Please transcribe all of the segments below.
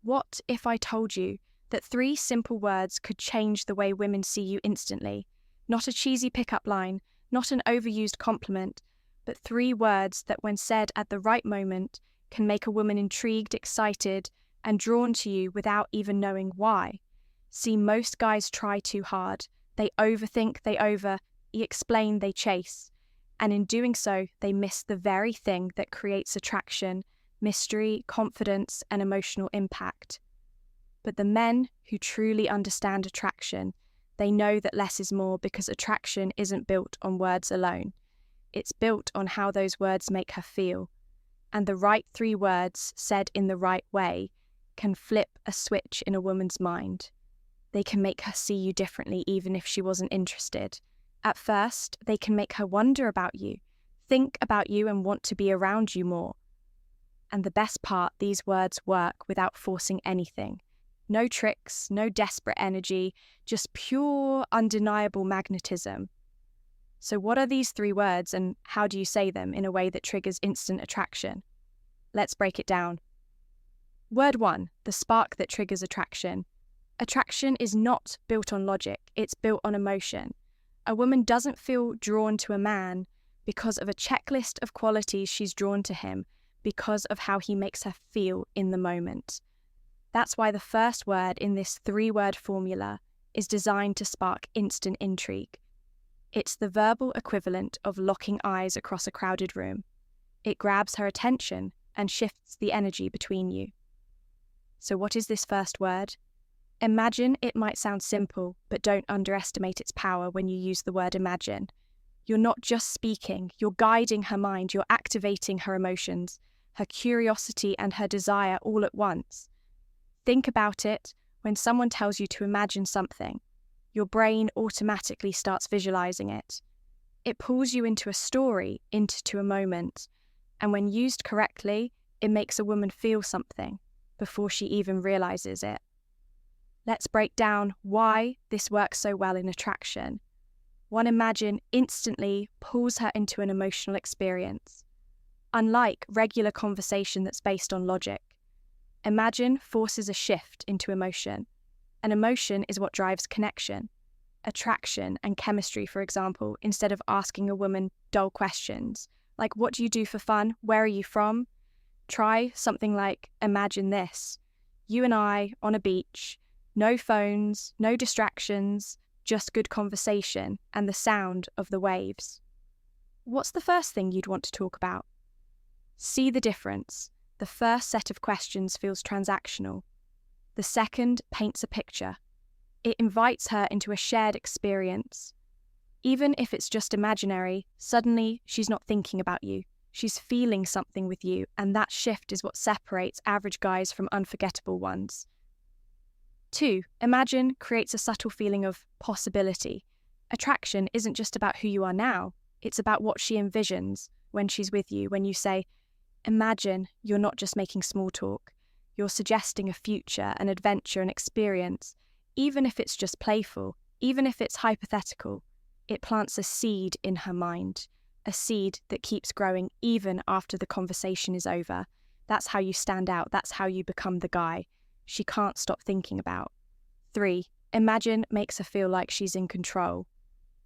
What if I told you that 3 simple words could change the way women see you instantly? Not a cheesy pickup line, not an overused compliment, but 3 words that, when said at the right moment, can make a woman intrigued, excited, and drawn to you without even knowing why. See, most guys try too hard. They overthink, they explain, they chase. And in doing so, they miss the very thing that creates attraction, mystery, confidence, and emotional impact. But the men who truly understand attraction, they know that less is more, because attraction isn't built on words alone. It's built on how those words make her feel. And the right 3 words, said in the right way, can flip a switch in a woman's mind. They can make her see you differently even if she wasn't interested. At first, they can make her wonder about you, think about you, and want to be around you more. And the best part, these words work without forcing anything. No tricks, no desperate energy, just pure, undeniable magnetism. So what are these 3 words, and how do you say them in a way that triggers instant attraction? Let's break it down. Word 1, the spark that triggers attraction. Attraction is not built on logic, it's built on emotion. A woman doesn't feel drawn to a man because of a checklist of qualities. She's drawn to him because of how he makes her feel in the moment. That's why the first word in this 3-word formula is designed to spark instant intrigue. It's the verbal equivalent of locking eyes across a crowded room. It grabs her attention and shifts the energy between you. So what is this first word? Imagine. It might sound simple, but don't underestimate its power when you use the word imagine. You're not just speaking, you're guiding her mind, you're activating her emotions, her curiosity and her desire all at once. Think about it. When someone tells you to imagine something, your brain automatically starts visualizing it. It pulls you into a story, into a moment, and when used correctly, it makes a woman feel something before she even realizes it. Let's break down why this works so well in attraction. One, imagine instantly pulls her into an emotional experience. Unlike regular conversation that's based on logic, imagine forces a shift into emotion. An emotion is what drives connection, attraction, and chemistry. For example, instead of asking a woman dull questions, like what do you do for fun, where are you from? Try something like, imagine this. You and I on a beach, no phones, no distractions, just good conversation and the sound of the waves. What's the first thing you'd want to talk about? See the difference. The first set of questions feels transactional. The second paints a picture. It invites her into a shared experience. Even if it's just imaginary, suddenly she's not thinking about you. She's feeling something with you, and that shift is what separates average guys from unforgettable ones. 2, imagine creates a subtle feeling of possibility. Attraction isn't just about who you are now, it's about what she envisions when she's with you. When you say, imagine, you're not just making small talk. You're suggesting a future, an adventure, an experience. Even if it's just playful, even if it's hypothetical, it plants a seed in her mind, a seed that keeps growing even after the conversation is over. That's how you stand out, that's how you become the guy she can't stop thinking about. 3, imagine makes her feel like she's in control.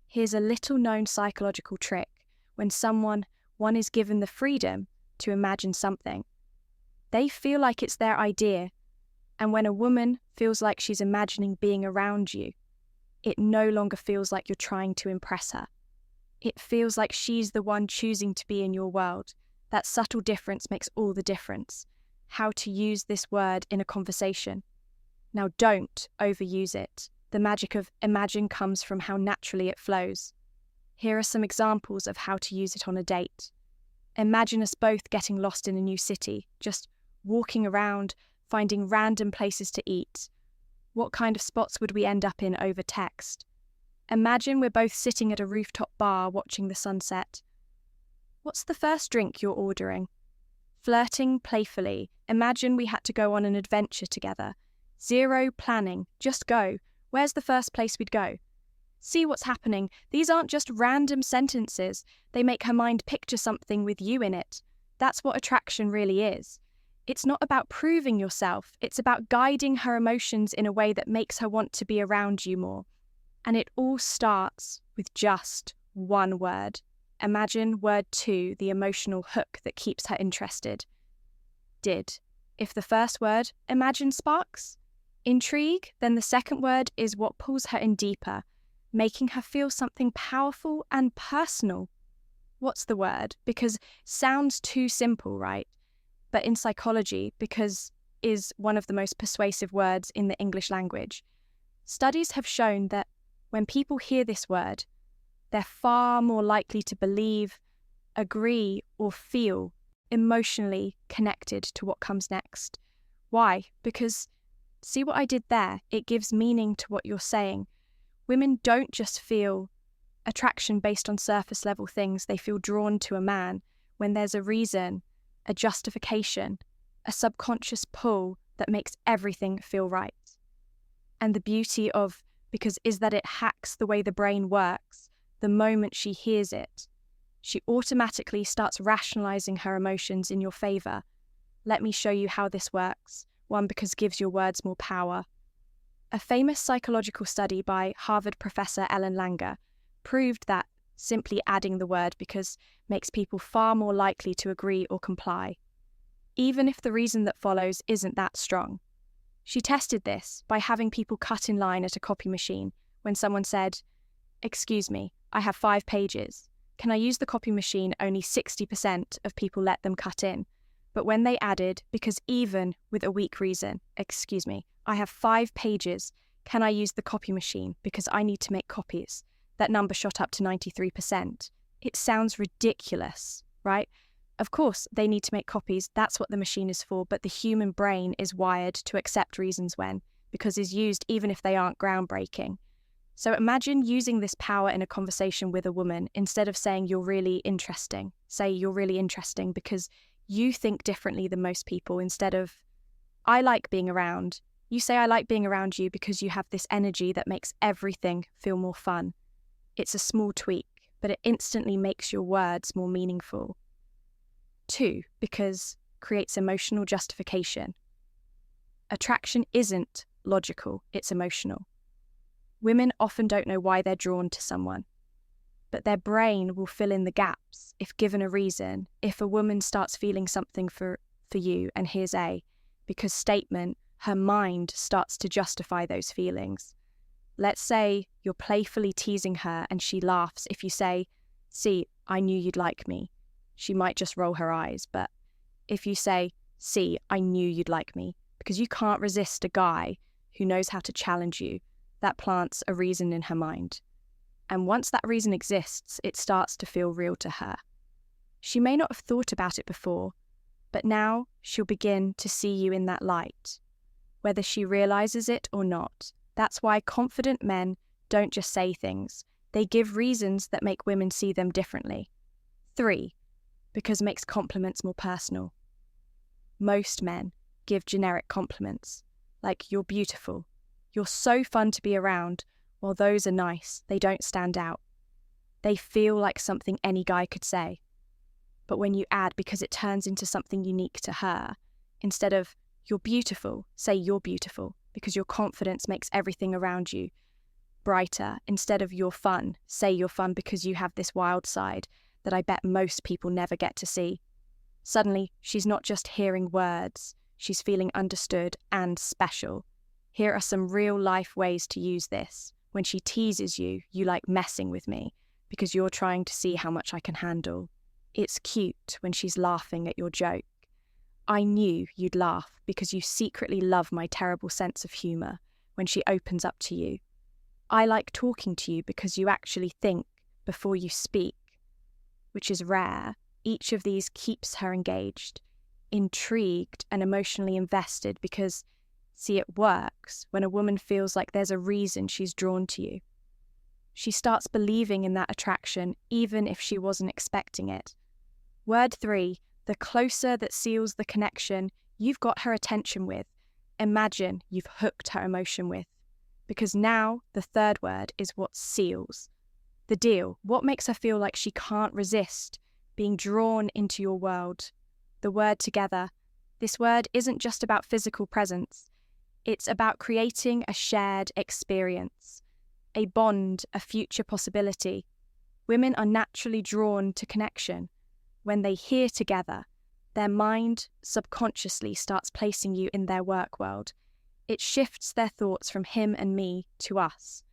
Here's a little-known psychological trick. When one is given the freedom to imagine something, they feel like it's their idea. And when a woman feels like she's imagining being around you, it no longer feels like you're trying to impress her. It feels like she's the one choosing to be in your world. That subtle difference makes all the difference. How to use this word in a conversation. Now, don't overuse it. The magic of imagine comes from how naturally it flows. Here are some examples of how to use it on a date. Imagine us both getting lost in a new city, just walking around, finding random places to eat. What kind of spots would we end up in over text? Imagine we're both sitting at a rooftop bar watching the sunset. What's the first drink you're ordering? Flirting playfully. Imagine we had to go on an adventure together. Zero planning, just go. Where's the first place we'd go? See what's happening. These aren't just random sentences. They make her mind picture something with you in it. That's what attraction really is. It's not about proving yourself. It's about guiding her emotions in a way that makes her want to be around you more. And it all starts with just one word. Imagine word 2, the emotional hook that keeps her interested. Did. If the first word, imagine, sparks intrigue, then the second word is what pulls her in deeper, making her feel something powerful and personal. What's the word? Because sounds too simple, right? But in psychology, because is one of the most persuasive words in the English language. Studies have shown that when people hear this word, they're far more likely to believe, agree, or feel emotionally connected to what comes next. Why? Because see what I did there? It gives meaning to what you're saying. Women don't just feel attraction based on surface level things. They feel drawn to a man when there's a reason, a justification, a subconscious pull that makes everything feel right. And the beauty of because is that it hacks the way the brain works. The moment she hears it, she automatically starts rationalizing her emotions in your favor. Let me show you how this works. One, because it gives your words more power. A famous psychological study by Harvard professor Ellen Langer proved that simply adding the word because makes people far more likely to agree or comply, even if the reason that follows isn't that strong. She tested this by having people cut in line at a copy machine when someone said, "Excuse me, I have 5 pages. Can I use the copy machine?" Only 60% of people let them cut in. But when they added, because even with a weak reason, "Excuse me, I have 5 pages. Can I use the copy machine because I need to make copies?" That number shot up to 93%. It sounds ridiculous, right? Of course, they need to make copies. That's what the machine is for. But the human brain is wired to accept reasons when, because it's used even if they aren't groundbreaking. So imagine using this power in a conversation with a woman. Instead of saying you're really interesting, say you're really interesting because you think differently than most people. Instead of I like being around, you say I like being around you because you have this energy that makes everything feel more fun. It's a small tweak, but it instantly makes your words more meaningful. 2, because creates emotional justification. Attraction isn't logical, it's emotional. Women often don't know why they're drawn to someone, but their brain will fill in the gaps if given a reason. If a woman starts feeling something for you, and here's a because statement, her mind starts to justify those feelings. Let's say you're playfully teasing her and she laughs. If you say, "See, I knew you'd like me," she might just roll her eyes. But if you say, "See, I knew you'd like me," because you can't resist a guy who knows how to challenge you, that plants a reason in her mind. And once that reason exists, it starts to feel real to her. She may not have thought about it before, but now she'll begin to see you in that light, whether she realizes it or not. That's why confident men don't just say things. They give reasons that make women see them differently. 3, because it makes compliments more personal. Most men give generic compliments, like "you're beautiful," "you're so fun to be around." While those are nice, they don't stand out. They feel like something any guy could say. But when you add because it turns into something unique to her, instead of "you're beautiful," say "you're beautiful," because your confidence makes everything around you brighter. Instead of "you're fun," say "you're fun because you have this wild side that I bet most people never get to see." Suddenly, she's not just hearing words, she's feeling understood and special. Here are some real-life ways to use this. When she teases you, "You like messing with me because you're trying to see how much I can handle." It's cute when she's laughing at your joke. "I knew you'd laugh because you secretly love my terrible sense of humour," when she opens up to you. "I like talking to you because you actually think before you speak," which is rare. Each of these keeps her engaged, intrigued, and emotionally invested because, see, it works when a woman feels like there's a reason she's drawn to you. She starts believing in that attraction even if she wasn't expecting it. Word 3, the closer that seals the connection you've got her attention with. Imagine you've hooked her emotion with. Because now the third word is what seals the deal. What makes her feel like she can't resist being drawn into your world? The word together, This word isn't just about physical presence. It's about creating a shared experience, a bond, a future possibility. Women are naturally drawn to connection. When they hear together, their mind subconsciously starts placing you in their work world. It shifts their thoughts from him and me to us.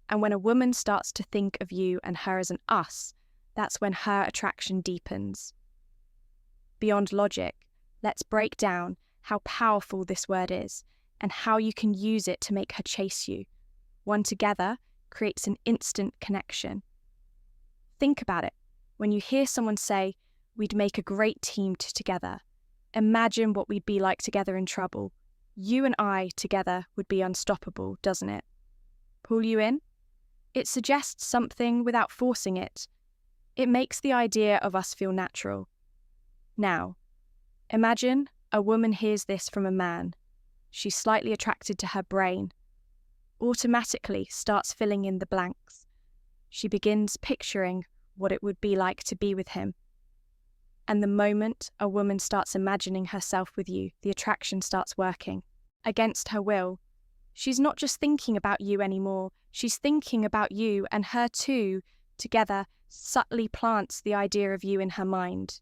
And when a woman starts to think of you and her as an us, that's when her attraction deepens. Beyond logic, let's break down how powerful this word is and how you can use it to make her chase you. One together creates an instant connection. Think about it. When you hear someone say, "We'd make a great team together," imagine what we'd be like together in trouble. You and I together would be unstoppable, doesn't it? Pull you in? It suggests something without forcing it. It makes the idea of us feel natural. Now, imagine a woman hears this from a man. She's slightly attracted to her brain. Automatically starts filling in the blanks. She begins picturing what it would be like to be with him. And the moment a woman starts imagining herself with you, the attraction starts working. Against her will, she's not just thinking about you anymore, she's thinking about you, and her two, together, subtly plants the idea of you in her mind.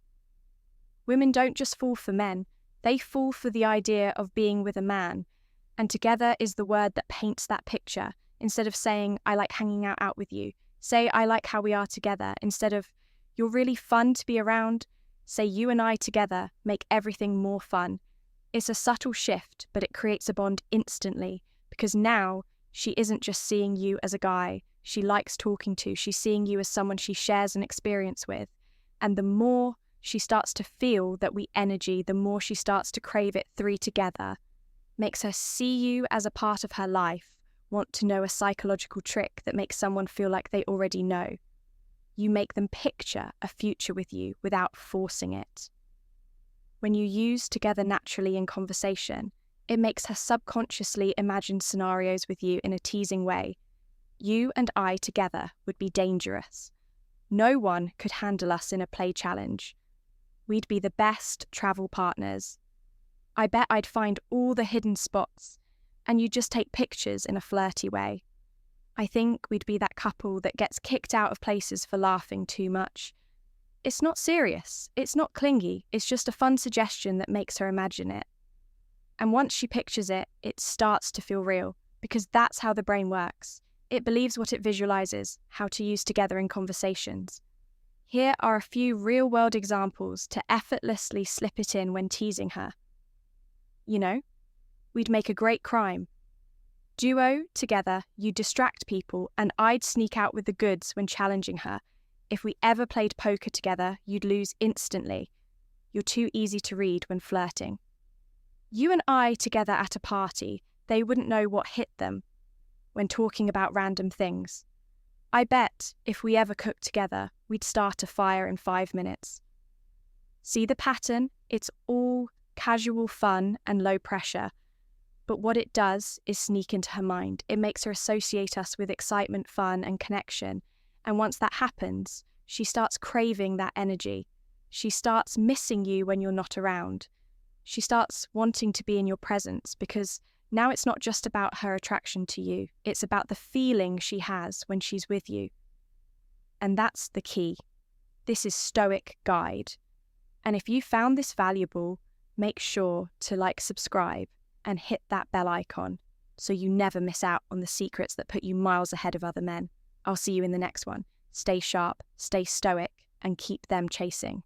Women don't just fall for men, they fall for the idea of being with a man, and together is the word that paints that picture. Instead of saying, "I like hanging out with you," say, "I like how we are together." Instead of, "You're really fun to be around," say, "You and I together make everything more fun." It's a subtle shift, but it creates a bond instantly, because now she isn't just seeing you as a guy she likes talking to, she's seeing you as someone she shares an experience with. And the more she starts to feel that energy, the more she starts to crave it three together. Makes her see you as a part of her life, want to know a psychological trick that makes someone feel like they already know. You make them picture a future with you without forcing it. When you use together naturally in conversation, it makes her subconsciously imagine scenarios with you in a teasing way. You and I together would be dangerous. No one could handle us in a play challenge. We'd be the best travel partners. I bet I'd find all the hidden spots, and you'd just take pictures in a flirty way. I think we'd be that couple that gets kicked out of places for laughing too much. It's not serious, it's not clingy, it's just a fun suggestion that makes her imagine it. And once she pictures it, it starts to feel real, because that's how the brain works. It believes what it visualizes, how to use together in conversations. Here are a few real-world examples to effortlessly slip it in when teasing her. You know, we'd make a great crime. Duo, together, you'd distract people and I'd sneak out with the goods when challenging her. If we ever played poker together, you'd lose instantly. You're too easy to read when flirting. You and I together at a party, they wouldn't know what hit them when talking about random things. I bet if we ever cooked together, we'd start a fire in 5 minutes. See the pattern? It's all casual fun and low pressure. But what it does is sneak into her mind. It makes her associate us with excitement, fun, and connection. And once that happens, she starts craving that energy. She starts missing you when you're not around. She starts wanting to be in your presence because now it's not just about her attraction to you. It's about the feeling she has when she's with you. And that's the key. This is Stoic Guide. And if you found this valuable, make sure to subscribe, and hit that bell icon so you never miss out on the secrets that put you miles ahead of other men. I'll see you in the next one. Stay sharp, stay stoic, and keep them chasing.